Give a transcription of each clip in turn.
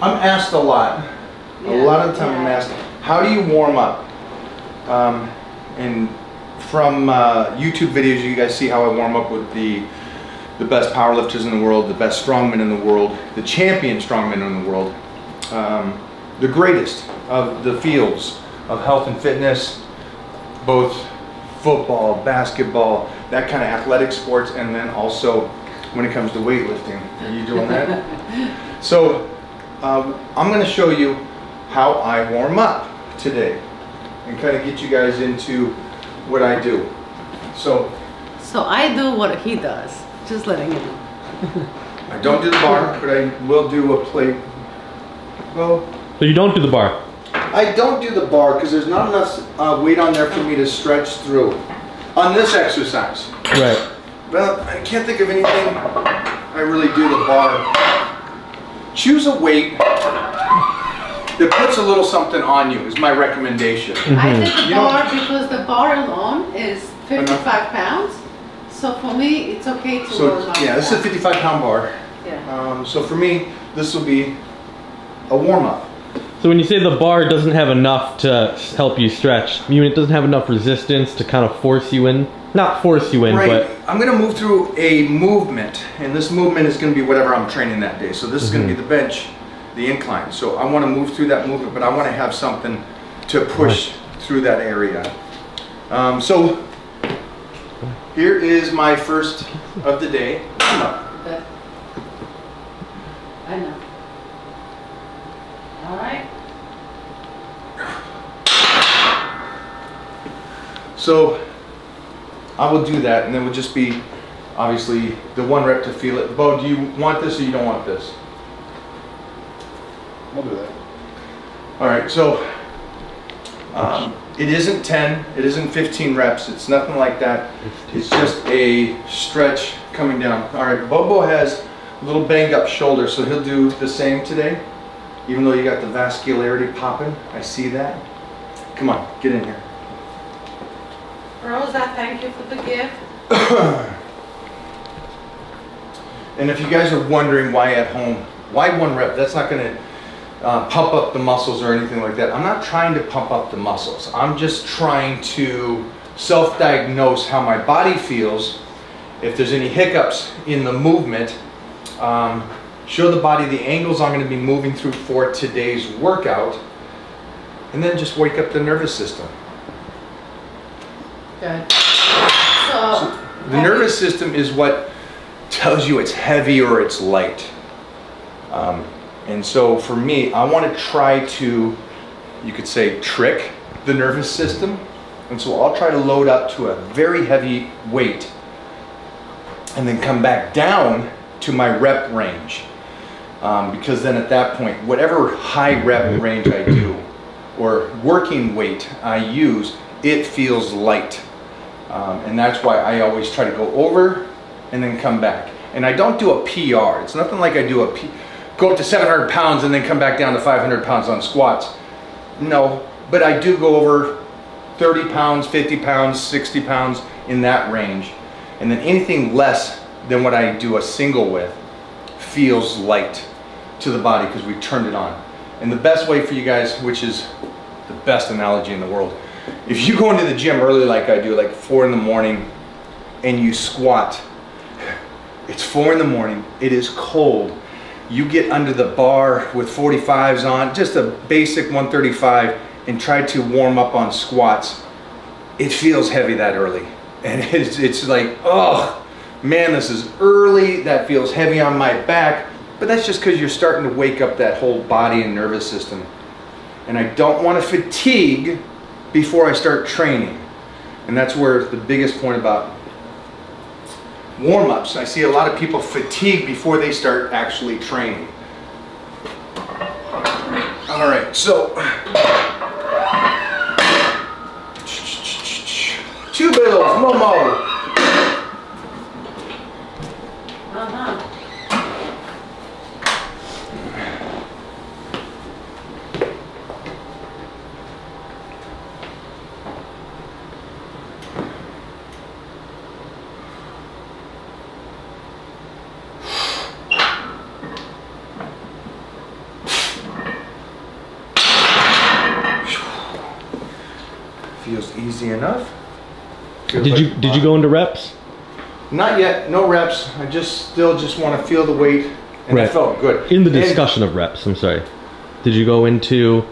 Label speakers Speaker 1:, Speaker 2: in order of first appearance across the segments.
Speaker 1: I'm asked a lot. A lot of the time I'm asked, how do you warm up? And from YouTube videos, you guys see how I warm up with the best powerlifters in the world, the best strongmen in the world, the champion strongmen in the world, the greatest of the fields of health and fitness, both football, basketball, that kind of athletic sports, and then also when it comes to weightlifting. Are you doing that? So I'm going to show you how I warm up today and kind of get you guys into what I do. So
Speaker 2: I do what he does, just letting you know.
Speaker 1: I don't do the bar, but I will do a plate. Well,
Speaker 3: so you don't do the bar?
Speaker 1: I don't do the bar because there's not enough weight on there for me to stretch through on this exercise.
Speaker 3: Right.
Speaker 1: Well, I can't think of anything I really do the bar. Choose a weight that puts a little something on you is my recommendation.
Speaker 2: I did the bar because the bar alone is 55 pounds. So for me, it's okay to go like
Speaker 1: yeah, this is a 55-pound bar.
Speaker 2: Yeah.
Speaker 1: So for me, this will be a warm-up.
Speaker 3: So when you say the bar doesn't have enough to help you stretch, you mean it doesn't have enough resistance to kind of force you in? Not force you in,
Speaker 1: right.
Speaker 3: But...
Speaker 1: I'm going to move through a movement, and this movement is going to be whatever I'm training that day. So this is going to be the bench, the incline. So I want to move through that movement, but I want to have something to push through that area. So here is my first of the day.
Speaker 2: Okay. I know. All right.
Speaker 1: So I will do that, and then it would just be obviously the 1 rep to feel it. Bo, do you want this or you don't want this?
Speaker 4: I'll do that.
Speaker 1: All right, so it isn't 10, it isn't 15 reps, it's nothing like that. It's just a stretch coming down. All right, Bobo has a little banged up shoulder, so he'll do the same today. Even though you got the vascularity popping, I see that. Come on, get in here.
Speaker 2: Rosa, thank you for the gift.
Speaker 1: And if you guys are wondering why at home, why 1 rep? That's not going to pump up the muscles or anything like that. I'm not trying to pump up the muscles. I'm just trying to self-diagnose how my body feels. If there's any hiccups in the movement, show the body the angles I'm going to be moving through for today's workout, and then just wake up the nervous system.
Speaker 2: Good.
Speaker 1: So the nervous system is what tells you it's heavy or it's light. And so for me, I want to try to, you could say, trick the nervous system. And so I'll try to load up to a very heavy weight and then come back down to my rep range. Because then at that point, whatever high rep range I do or working weight I use, it feels light. And that's why I always try to go over and then come back. And I don't do a PR. It's nothing like I do a go up to 700 pounds and then come back down to 500 pounds on squats. No, but I do go over 30 pounds, 50 pounds, 60 pounds in that range. And then anything less than what I do a single with feels light to the body because we turned it on. And the best way for you guys, which is the best analogy in the world, if you go into the gym early like I do, like 4 in the morning, and you squat, it's 4 in the morning, it is cold, you get under the bar with 45s on, just a basic 135, and try to warm up on squats, it feels heavy that early. And it's like, oh man, this is early, that feels heavy on my back, but that's just because you're starting to wake up that whole body and nervous system. And I don't want to fatigue before I start training. And that's where the biggest point about warm-ups. I see a lot of people fatigue before they start actually training. All right, so 2 bills, no more. feels easy enough.
Speaker 3: Did you go into reps?
Speaker 1: Not yet, no reps. I still just want to feel the weight, and
Speaker 3: Right.
Speaker 1: it felt good.
Speaker 3: In the discussion of reps, I'm sorry. Did you go into,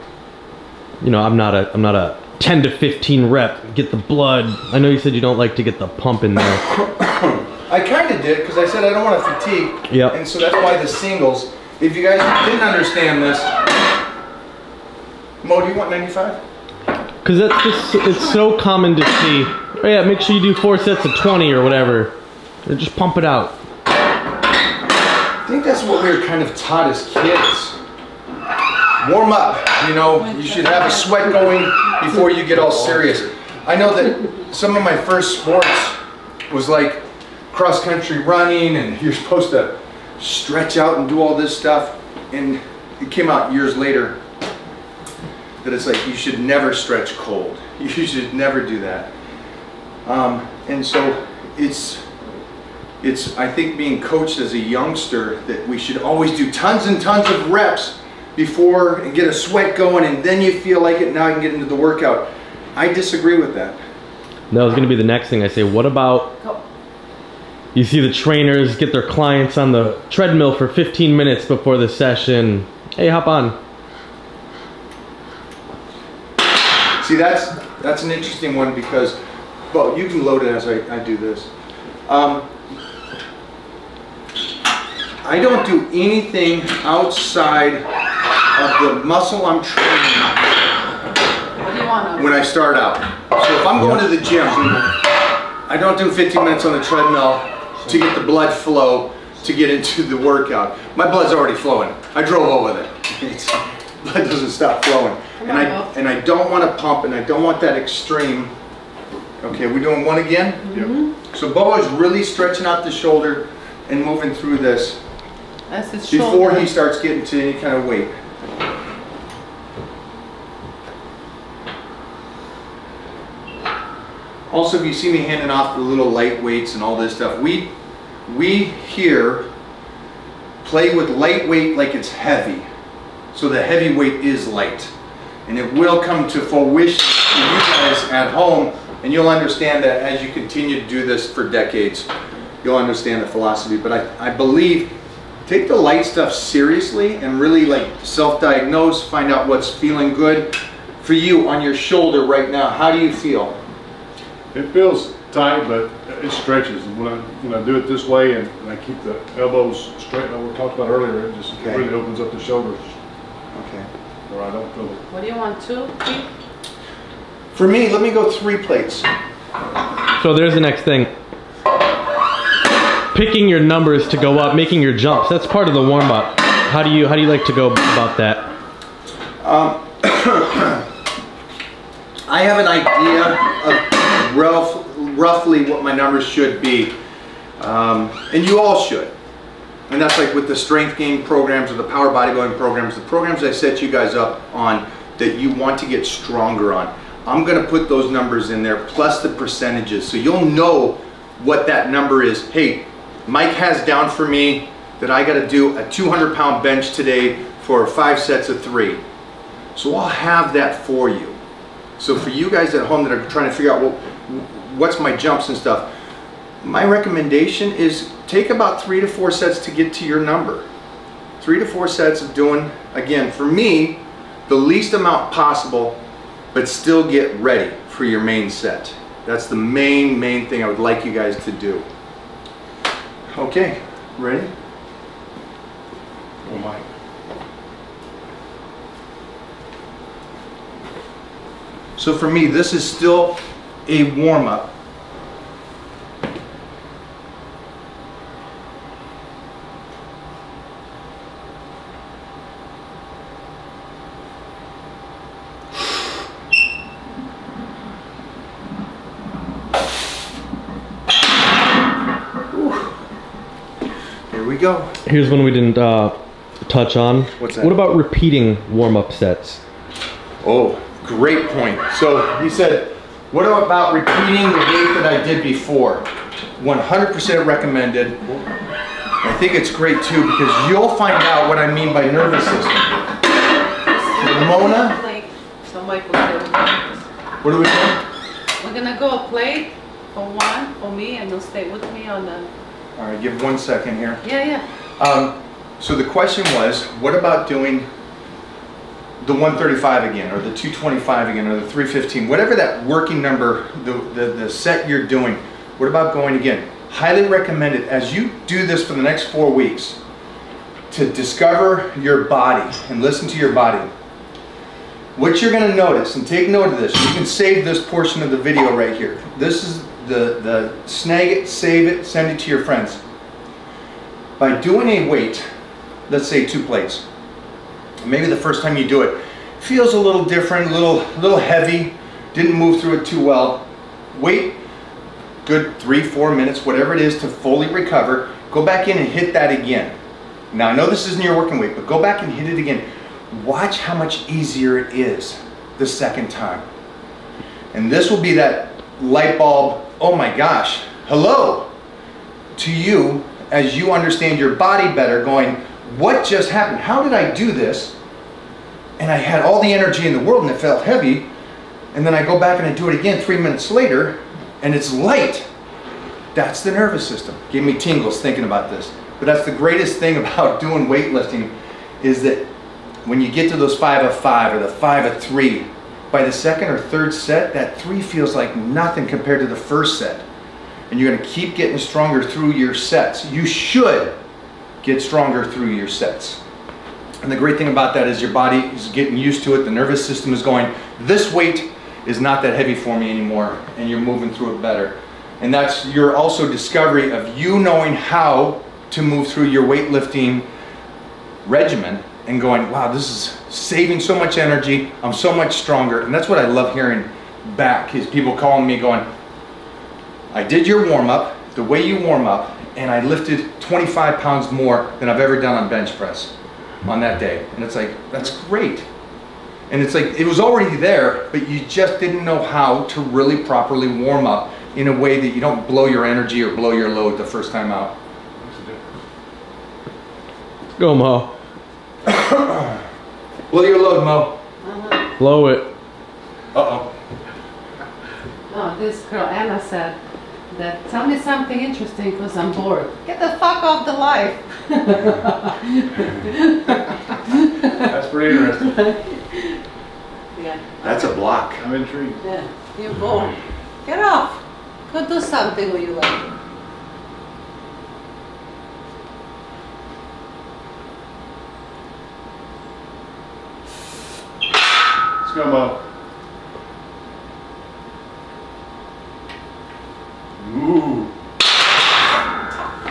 Speaker 3: you know, I'm not a 10 to 15 rep, get the blood. I know you said you don't like to get the pump in there.
Speaker 1: I kind of did, because I said I don't want to fatigue.
Speaker 3: Yep.
Speaker 1: And so that's why the singles, if you guys didn't understand this, Mo, do you want 95?
Speaker 3: Because that's just, it's so common to see, oh yeah, make sure you do 4 sets of 20 or whatever. And just pump it out.
Speaker 1: I think that's what we were kind of taught as kids. Warm up, you know, you should have a sweat going before you get all serious. I know that some of my first sports was like cross-country running, and you're supposed to stretch out and do all this stuff, and it came out years later that it's like you should never stretch cold. You should never do that. And so it's I think being coached as a youngster that we should always do tons and tons of reps before and get a sweat going, and then you feel like it, now you can get into the workout. I disagree with that.
Speaker 3: That was going to be the next thing I say. What about, you see the trainers get their clients on the treadmill for 15 minutes before the session. Hey, hop on.
Speaker 1: See, that's an interesting one, because, well, you can load it as I do this. I don't do anything outside of the muscle I'm training when I start out. So if I'm going to the gym, I don't do 15 minutes on the treadmill to get the blood flow to get into the workout. My blood's already flowing. I drove over there. Blood doesn't stop flowing. And I don't want to pump, and I don't want that extreme. Okay, we're doing one again?
Speaker 2: Mm-hmm.
Speaker 1: So Boa is really stretching out the shoulder and moving through this
Speaker 2: That's his
Speaker 1: before
Speaker 2: shoulder.
Speaker 1: he starts getting to any kind of weight. Also, if you see me handing off the little light weights and all this stuff, we here play with lightweight like it's heavy. So the heavy weight is light. And it will come to fruition for you guys at home, and you'll understand that as you continue to do this for decades, you'll understand the philosophy. But I believe, take the light stuff seriously and really like self-diagnose, find out what's feeling good for you on your shoulder right now. How do you feel?
Speaker 4: It feels tight, but it stretches. And when I do it this way and I keep the elbows straight, like we talked about earlier, it just really opens up the shoulders.
Speaker 1: Okay.
Speaker 4: Or I don't feel it.
Speaker 2: What do you want, 2, 3?
Speaker 1: For me, let me go 3 plates.
Speaker 3: So there's the next thing. Picking your numbers to go up, making your jumps. That's part of the warm up. How do you like to go about that?
Speaker 1: I have an idea of roughly what my numbers should be, and you all should. And that's like with the strength gain programs or the power bodybuilding programs, the programs I set you guys up on that you want to get stronger on. I'm going to put those numbers in there plus the percentages, so you'll know what that number is. Hey, Mike has down for me that I got to do a 200-pound bench today for 5 sets of 3. So I'll have that for you. So for you guys at home that are trying to figure out, well, what's my jumps and stuff, my recommendation is take about 3 to 4 sets to get to your number. 3 to 4 sets of doing, again, for me, the least amount possible, but still get ready for your main set. That's the main thing I would like you guys to do. Okay, ready?
Speaker 4: Oh my.
Speaker 1: So for me, this is still a warm-up. Here we go.
Speaker 3: Here's one we didn't touch on.
Speaker 1: What's that?
Speaker 3: What about repeating warm-up sets?
Speaker 1: Oh, great point. So he said, what about repeating the weight that I did before? 100% recommended. I think it's great too, because you'll find out what I mean by nervous system. Mona,
Speaker 2: So Mike will say,
Speaker 1: what are we doing?
Speaker 2: We're gonna go a plate for one for me, and you'll stay with me on the.
Speaker 1: All right, give 1 second here.
Speaker 2: Yeah, yeah.
Speaker 1: So the question was, what about doing the 135 again, or the 225 again, or the 315, whatever that working number, the set you're doing, what about going again? Highly recommended as you do this for the next 4 weeks to discover your body and listen to your body. What you're going to notice, and take note of this, you can save this portion of the video right here. This is the snag it, save it, send it to your friends. By doing a weight, let's say 2 plates, maybe the first time you do it, feels a little different, a little heavy, didn't move through it too well. Wait good 3-4 minutes, whatever it is, to fully recover. Go back in and hit that again. Now I know this isn't your working weight, but go back and hit it again. Watch how much easier it is the second time. And this will be that light bulb, oh my gosh, hello to you as you understand your body better, going, what just happened? How did I do this? And I had all the energy in the world and it felt heavy. And then I go back and I do it again 3 minutes later and it's light. That's the nervous system. Gave me tingles thinking about this. But that's the greatest thing about doing weightlifting, is that when you get to those 5 of 5 or the 5 of 3, by the second or third set, that 3 feels like nothing compared to the first set. And you're gonna keep getting stronger through your sets. You should get stronger through your sets. And the great thing about that is your body is getting used to it. The nervous system is going, this weight is not that heavy for me anymore, and you're moving through it better. And that's your also discovery of you knowing how to move through your weightlifting regimen and going, wow, this is saving so much energy, I'm so much stronger. And that's what I love hearing back, is people calling me going, I did your warm-up, the way you warm up, and I lifted 25 pounds more than I've ever done on bench press on that day. And it's like, that's great. And it's like, it was already there, but you just didn't know how to really properly warm up in a way that you don't blow your energy or blow your load the first time out.
Speaker 3: Go, Mo.
Speaker 1: Blow your load, Mo.
Speaker 3: Blow it.
Speaker 1: Uh-oh.
Speaker 2: No, this girl Anna said that, tell me something interesting because I'm bored. Get the fuck off the life.
Speaker 4: That's pretty interesting.
Speaker 2: Yeah.
Speaker 1: That's a block.
Speaker 4: I'm intrigued.
Speaker 2: Yeah, you're bored. Get off. Go do something where you like.
Speaker 4: Let's go, Mo. Ooh.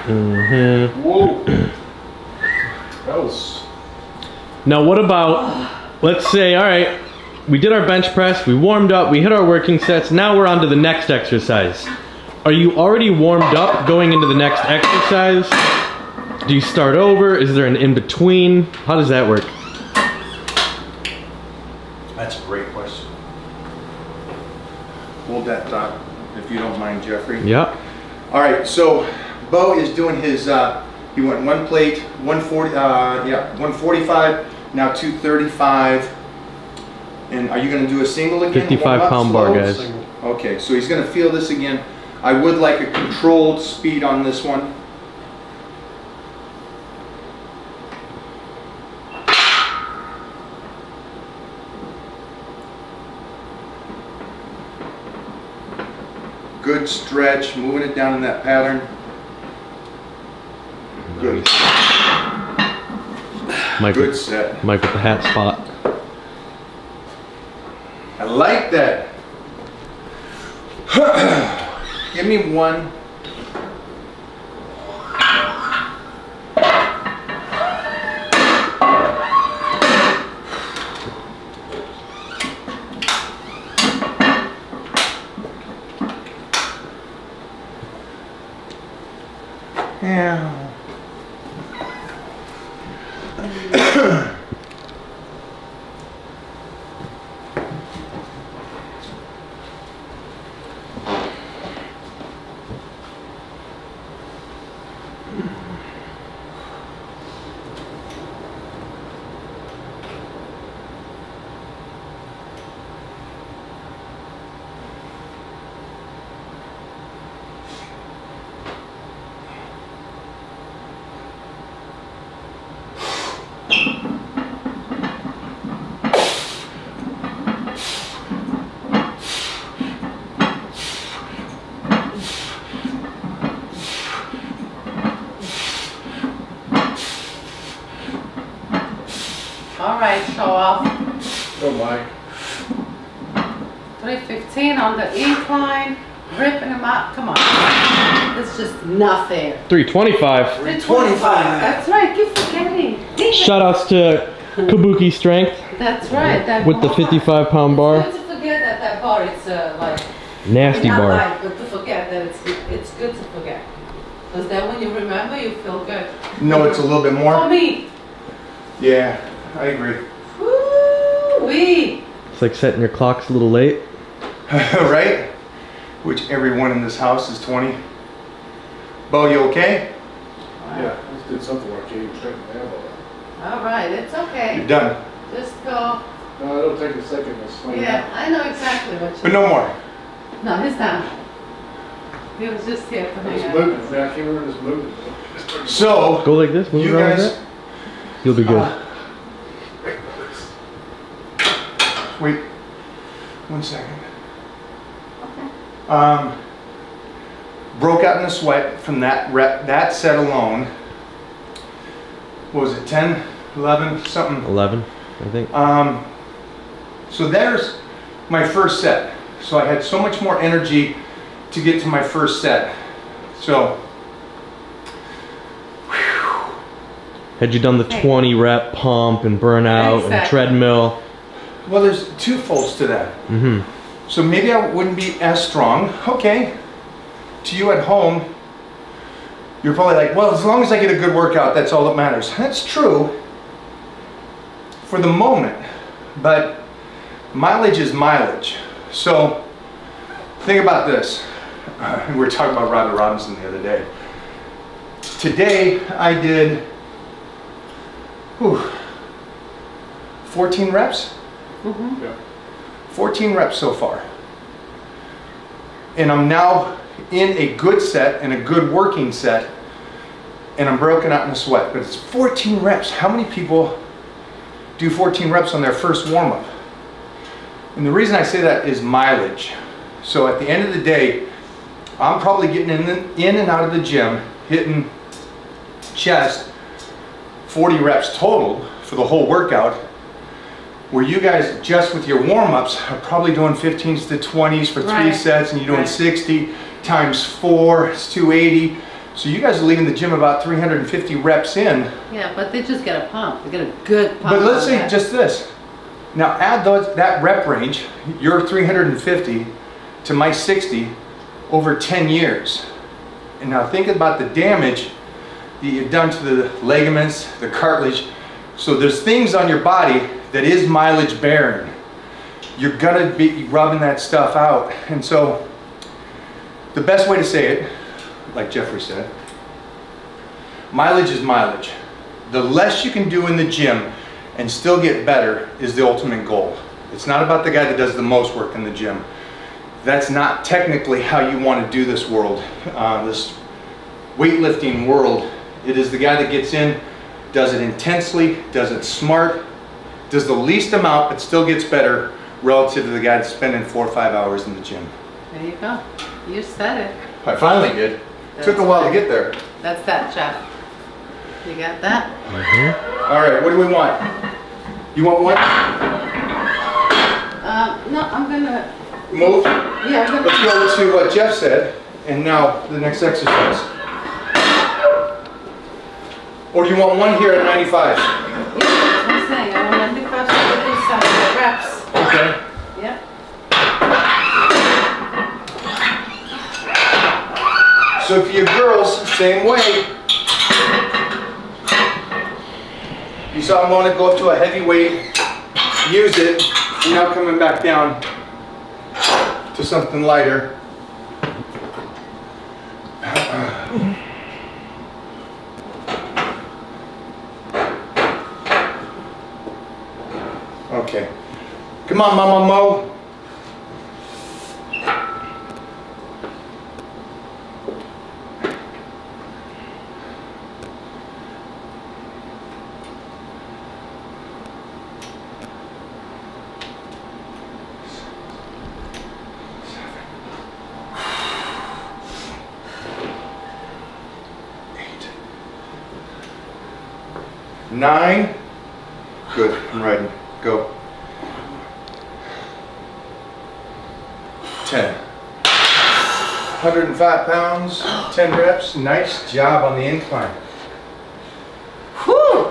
Speaker 3: Mm-hmm.
Speaker 4: Whoa. That was...
Speaker 3: Now what about, let's say, all right, we did our bench press, we warmed up, we hit our working sets, now we're on to the next exercise. Are you already warmed up going into the next exercise? Do you start over? Is there an in-between? How does that work?
Speaker 1: That's a great question. Hold that thought, if you don't mind, Jeffrey.
Speaker 3: Yeah.
Speaker 1: All right, so Bo is doing his, he went 1 plate, 140, 145, now 235. And are you going to do a single again?
Speaker 3: 55-pound bar, guys.
Speaker 1: Okay, so he's going to feel this again. I would like a controlled speed on this one. Good stretch, moving it down in that pattern. Good. Good set.
Speaker 3: Mike with the hat spot.
Speaker 1: I like that. Give me one. Yeah.
Speaker 2: All right, show off.
Speaker 4: Oh my.
Speaker 2: 315 on the incline, ripping them up. Come on. It's just not fair.
Speaker 3: 325.
Speaker 2: 325. That's right, keep forgetting.
Speaker 3: Shout outs to Kabuki Strength
Speaker 2: That's right. That
Speaker 3: with the
Speaker 2: bar.
Speaker 3: 55-pound bar.
Speaker 2: It's good to forget that that bar is like
Speaker 3: Nasty
Speaker 2: not
Speaker 3: bar.
Speaker 2: light, but to forget that it's good to forget. Because then when you remember, you feel good.
Speaker 1: No, it's a little bit
Speaker 2: For
Speaker 1: more.
Speaker 2: me.
Speaker 1: Yeah, I agree.
Speaker 2: Woo-wee.
Speaker 3: It's like setting your clocks a little late.
Speaker 1: Right? Which everyone in this house is 20. Bo, you okay?
Speaker 4: Yeah, I just did something where I can't even straighten my elbow.
Speaker 2: All right, it's okay.
Speaker 1: You're done.
Speaker 2: Just go.
Speaker 4: No, it'll take a second to swing
Speaker 2: Yeah, I know exactly what
Speaker 1: But
Speaker 2: you
Speaker 1: no more.
Speaker 2: No, he's done. He was just here to hang
Speaker 4: It's
Speaker 2: out.
Speaker 4: moving. I can't remember this moving.
Speaker 1: So,
Speaker 3: Go like this, move
Speaker 1: you
Speaker 3: around
Speaker 1: guys,
Speaker 3: like that. You'll be good.
Speaker 1: wait 1 second.
Speaker 2: Okay.
Speaker 1: Broke out in a sweat from that rep, that set alone. What was it, 10, 11, something?
Speaker 3: 11, I think.
Speaker 1: So there's my first set. So I had so much more energy to get to my first set. So,
Speaker 3: Had you done the 20 rep pump and burnout and
Speaker 2: Exactly.
Speaker 3: treadmill?
Speaker 1: well, there's two folds to that.
Speaker 3: Mm-hmm.
Speaker 1: So maybe I wouldn't be as strong. Okay. To you at home, you're probably like, well, as long as I get a good workout, that's all that matters. That's true for the moment, but mileage is mileage. So think about this. We were talking about Robert Robinson the other day. Today I did 14 reps.
Speaker 2: Mm-hmm.
Speaker 4: Yeah.
Speaker 1: 14 reps so far. And I'm now in a good set and a good working set, and I'm broken out in a sweat, but it's 14 reps. How many people do 14 reps on their first warm-up? And the reason I say that is mileage. So at the end of the day, I'm probably getting in and out of the gym, hitting chest 40 reps total for the whole workout, where you guys just with your warm-ups are probably doing 15s to 20s for 3
Speaker 2: Right.
Speaker 1: sets, and you're doing
Speaker 2: Right.
Speaker 1: 60 times 4, it's 280. So you guys are leaving the gym about 350 reps in.
Speaker 2: Yeah, but they just get a pump. They get a good pump.
Speaker 1: But let's
Speaker 2: on
Speaker 1: say
Speaker 2: that.
Speaker 1: just this. Now add that rep range, your 350 to my 60 over 10 years. And now think about the damage that you've done to the ligaments, the cartilage. So there's things on your body that is mileage bearing. You're gonna be rubbing that stuff out. And so the best way to say it, like Jeffrey said, mileage is mileage. The less you can do in the gym and still get better is the ultimate goal. It's not about the guy that does the most work in the gym. That's not technically how you want to do this world, this weightlifting world. It is the guy that gets in, does it intensely, does it smart, does the least amount but still gets better relative to the guy that's spending 4 or 5 hours in the gym.
Speaker 2: There you go. You said it.
Speaker 1: I finally did. Took a while to get there.
Speaker 2: That's that, Jeff. You got that?
Speaker 1: All right, what do we want? You want one?
Speaker 2: No, I'm gonna.
Speaker 1: Move.
Speaker 2: Yeah, I'm
Speaker 1: Let's
Speaker 2: gonna.
Speaker 1: go to what Jeff said, and now the next exercise. Or do you want one here at 95?
Speaker 2: Yeah, that's what I'm saying. I want to because we do some reps.
Speaker 1: Okay.
Speaker 2: Yeah.
Speaker 1: So for you girls, same way. You saw I want to go up to a heavy weight, use it, and now coming back down to something lighter. Okay. Come on, Mama Mo. Nine, Good, I'm riding. Go. 10. 105 pounds, 10 reps. Nice job on the incline.
Speaker 2: Whew.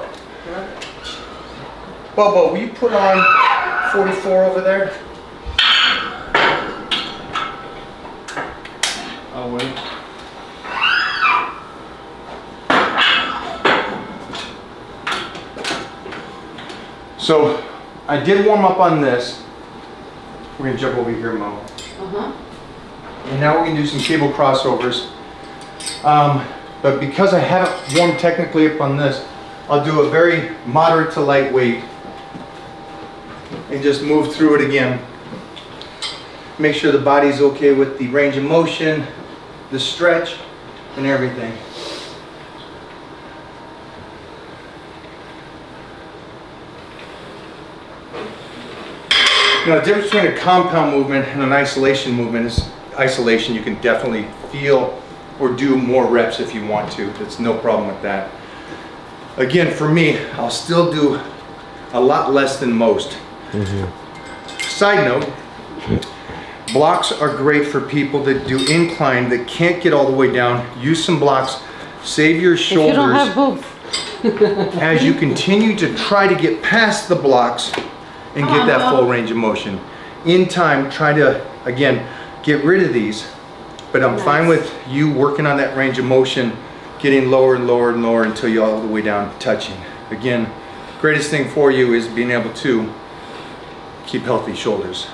Speaker 1: Bobo, will you put on 44 over there?
Speaker 4: I'll win.
Speaker 1: So, I did warm up on this. We're gonna jump over here, Mo. And now we're gonna do some cable crossovers. But because I haven't warmed technically up on this, I'll do a very moderate to lightweight and just move through it again. Make sure the body's okay with the range of motion, the stretch, and everything. Now, the difference between a compound movement and an isolation movement is isolation. You can definitely feel or do more reps if you want to. There's no problem with that. Again, for me, I'll still do a lot less than most. Side note, blocks are great for people that do incline that can't get all the way down. Use some blocks. Save your shoulders.
Speaker 2: If you don't have both.
Speaker 1: As you continue to try to get past the blocks and get that full range of motion. In time, try to, again, get rid of these, but I'm fine with you working on that range of motion, getting lower and lower and lower until you're all the way down touching. Again, greatest thing for you is being able to keep healthy shoulders.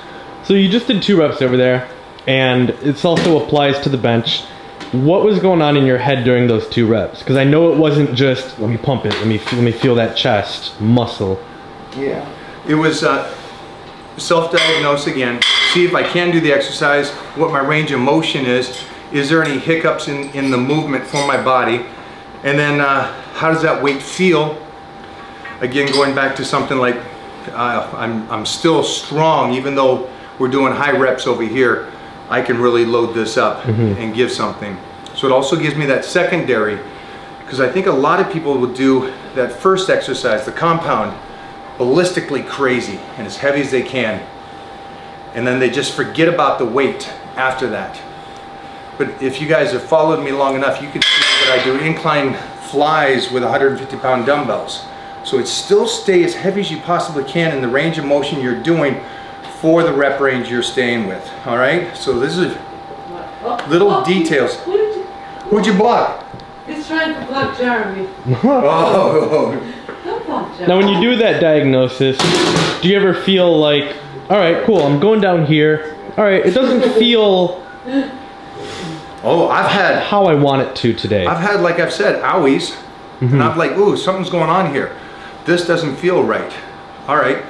Speaker 3: So you just did 2 reps over there, and it also applies to the bench. What was going on in your head during those 2 reps? Because I know it wasn't just, let me pump it, let me feel that chest muscle.
Speaker 1: Yeah. It was self-diagnose again, see if I can do the exercise, what my range of motion is there any hiccups in the movement for my body, and then how does that weight feel? Again, going back to something like, I'm still strong, even though we're doing high reps over here, I can really load this up and give something. So it also gives me that secondary, because I think a lot of people will do that first exercise, the compound, ballistically crazy and as heavy as they can, and then they just forget about the weight after that. But if you guys have followed me long enough, you can see that I do incline flies with 150-pound dumbbells. So it still stay as heavy as you possibly can in the range of motion you're doing for the rep range you're staying with. All right, so this is little details. Who'd you block?
Speaker 2: He's trying to block Jeremy.
Speaker 1: Oh.
Speaker 3: Now when you do that diagnosis, do you ever feel like, all right, cool, I'm going down here. All right, it doesn't feel
Speaker 1: I've had
Speaker 3: how I want it to today.
Speaker 1: I've had, like I've said, owies, and I'm like, ooh, something's going on here. This doesn't feel right. All right,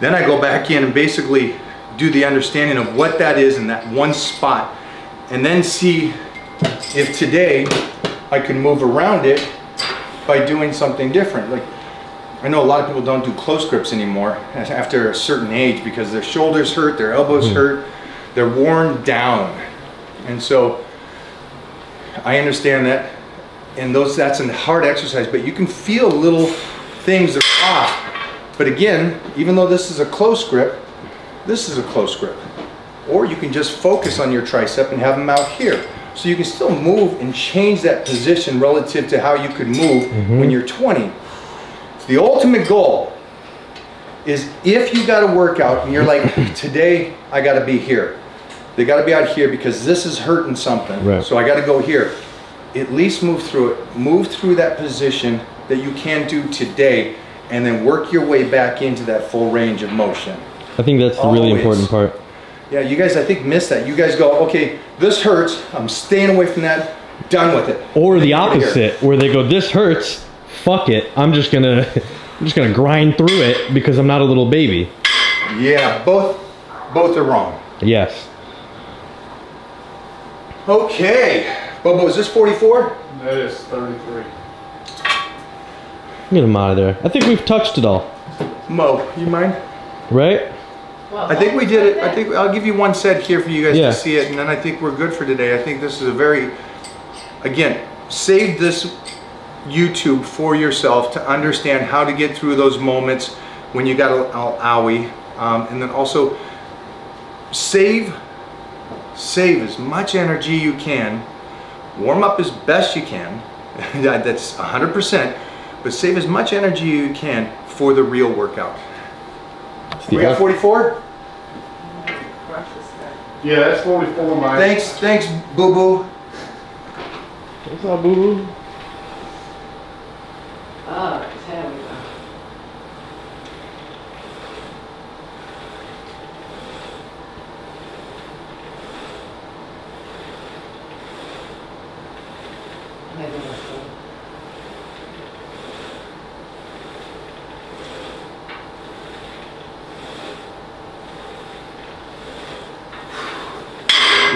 Speaker 1: then I go back in and basically do the understanding of what that is in that one spot, and then see if today I can move around it by doing something different. Like, I know a lot of people don't do close grips anymore after a certain age because their shoulders hurt, their elbows hurt, they're worn down. And so I understand that, and that's a hard exercise, but you can feel little things that are off. But again, even though this is a close grip, this is a close grip. Or you can just focus on your tricep and have them out here. So you can still move and change that position relative to how you could move when you're 20. The ultimate goal is if you got a workout and you're like, today I got to be here. They got to be out here because this is hurting something. Right. So I got to go here. At least move through it. Move through that position that you can do today, and then work your way back into that full range of motion.
Speaker 3: I think that's the really important part.
Speaker 1: Yeah, you guys I think miss that. You guys go, okay, this hurts. I'm staying away from that. Done with it.
Speaker 3: Or the opposite, where they go, this hurts. Fuck it. I'm just gonna grind through it because I'm not a little baby.
Speaker 1: Yeah, both are wrong.
Speaker 3: Yes.
Speaker 1: Okay. Bobo, is this 44?
Speaker 4: That is 33.
Speaker 3: Get him out of there. I think we've touched it all.
Speaker 1: Mo, you mind?
Speaker 3: Right?
Speaker 1: I think we did it. I think I'll give you one set here for you guys to see it, and then I think we're good for today. I think this is a very, again, save this YouTube for yourself to understand how to get through those moments when you got an owie. And then also save as much energy you can. Warm up as best you can. That's 100%. But save as much energy you can for the real workout. We got 44?
Speaker 4: Yeah, that's 44, Mike.
Speaker 1: Thanks, Boo Boo.
Speaker 3: What's up, Boo Boo?
Speaker 2: Oh, there we go.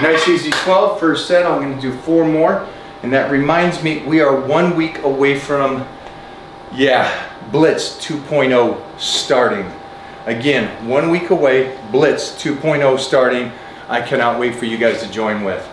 Speaker 1: Nice easy 12, first set. I'm going to do 4 more. And that reminds me, we are 1 week away from, Blitz 2.0 starting. Again, 1 week away, Blitz 2.0 starting. I cannot wait for you guys to join with.